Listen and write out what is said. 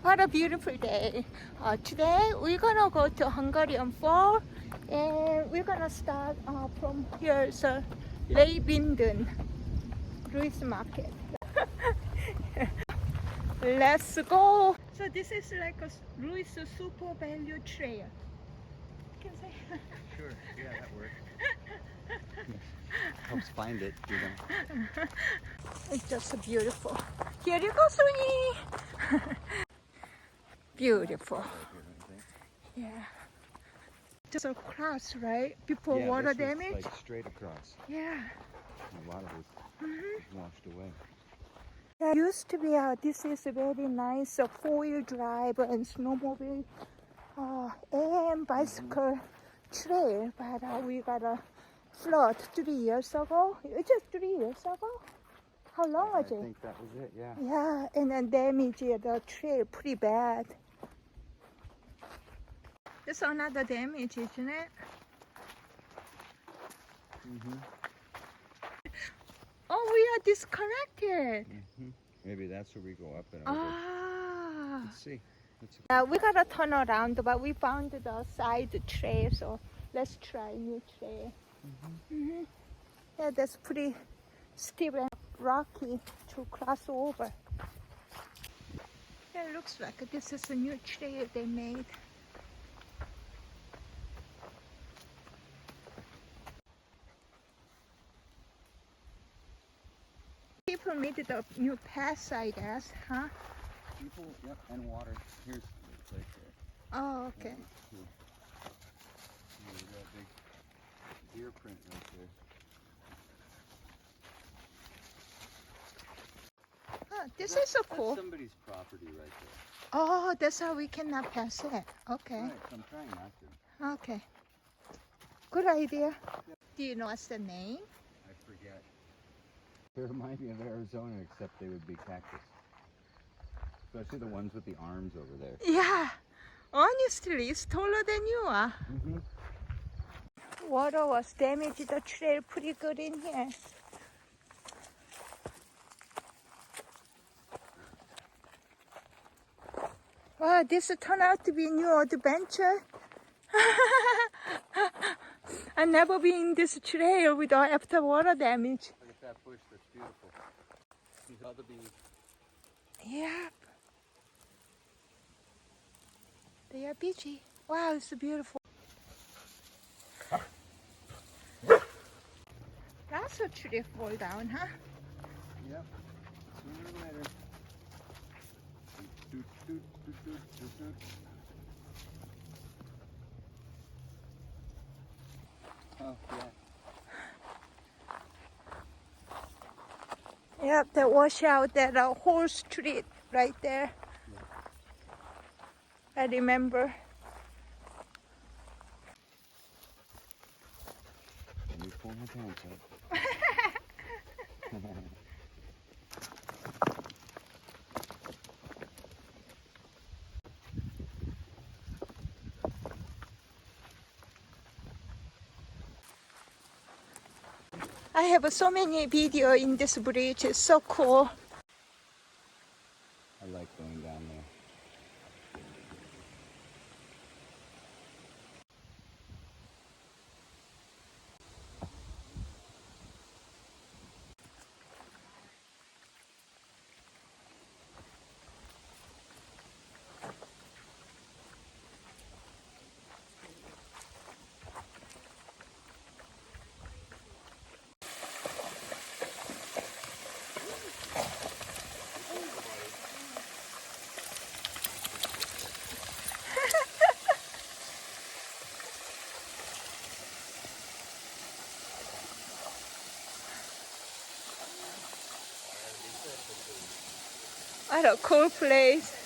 What a beautiful day. Today we're gonna go to Hungarian Falls and we're gonna start from here, so Leibinden Greece market. Let's go. So this is like a Greece super value trail. Can say. Sure, yeah, that works. Helps find it, you know. It's just beautiful. Here you go, Sunny. Beautiful. Yeah. Just across, right? Before Yeah, water this was, damage. like straight across. Yeah. A lot of it was washed away. There used to be this is a very nice four-wheel drive and snowmobile and bicycle trail, but we got a flood 3 years ago. It's just 3 years ago. How long was it? I think that was it, yeah. Yeah, and then damaged the trail pretty bad. There's another damage, isn't it? Oh, we are disconnected. Maybe that's where we go up and over. Ah. Let's see. We gotta turn around, but we found the side trail, so let's try new trail. Yeah, that's pretty steep and rocky to cross over. Yeah, it looks like this is a new trail they made. People made the new paths, I guess, huh? People, yep, and water. Here's right there. Oh, okay. There's that big deer print right there. Oh, this is so cool. That's somebody's property right there. Oh, that's how we cannot pass it. Okay. Right, so I'm trying not to. Okay. Good idea. Do you know what's the name? I forget. They remind me of Arizona, except they would be cactus. Especially the ones with the arms over there. Yeah. Honestly, it's taller than you are. Water was damaged the trail pretty good in here. Wow, this turned out to be a new adventure. I've never been in this trail without after water damage. Look at that bush, that's beautiful. See all the bees. Yeah. They are beachy. Wow, it's beautiful. Lots of trees fall down, huh? Yep. Sooner or later. Doot, doot, doot, doot, doot, doot. Oh, yeah. Yep, they wash out that whole street right there. Yeah. I remember. Let me pull my pants up. I have so many videos in this bridge. It's so cool. I like going down there. What a cool place.